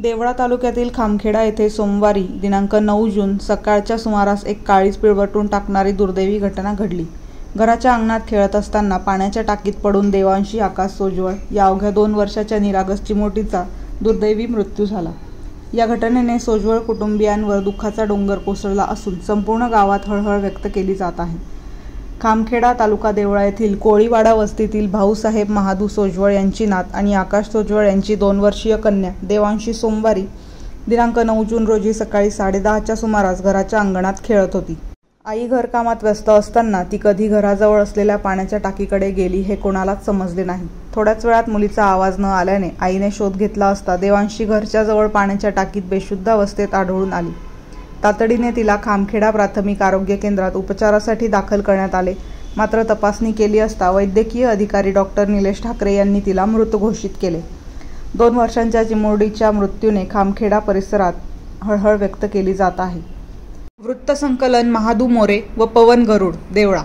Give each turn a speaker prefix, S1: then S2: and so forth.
S1: देवळा तालुक्यातील खामखेडा येथे सोमवारी दिनांक 9 जून सकाळच्या सुमारास एक काळीज पिळवटून टाकणारी दुर्दैवी घटना घडली। घराच्या अंगणात खेळत असताना पाण्याच्या टाकीत पडून देवांशी आकाश सोजवळ या अवघ्या 2 वर्षाच्या निरागस चिमुरडीचा दुर्दैवी मृत्यू झाला। या घटनेने सोजवळ कुटुंबियांवर दुःखाचा डोंगर कोसळला असून संपूर्ण गावात हळहळ व्यक्त केली जात आहे। खामखेडा तालुका देवळा येथील कोळीवाडा वस्तीतील भाऊसाहेब महादू सोजवळ यांची नात आणि आकाश सोजवळ यांची 2 वर्षीय कन्या देवांशी सोमवारी दिनांक 9 जून रोजी सकाळी 10:30च्या सुमारास घराच्या अंगणात खेळत होती। आई घरकामात व्यस्त असताना ती कधी घराजवळ असलेल्या पाण्याच्या टाकीकडे गेली हे कोणालाच समजले नाही। थोड्याच वेळात मुलीचा आवाज न आल्याने आईने शोध घेतला असता देवांशी घरच्या जवळ पाण्याच्या टाकीत बेशुद्ध अवस्थेत आढळून आली। तातडीने तिला खामखेडा प्राथमिक आरोग्य केंद्रात उपचारासाठी दाखल करण्यात आले, मात्र तपासणी केली असता वैद्यकीय अधिकारी डॉक्टर निलेश ठाकरे यांनी तिला मृत घोषित केले। 2 वर्षांच्या चिमुरडीच्या मृत्यूने खामखेडा परिसरात हळहळ व्यक्त केली जात आहे। वृत्तसंकलन महादू मोरे व पवन गरुड, देवळा।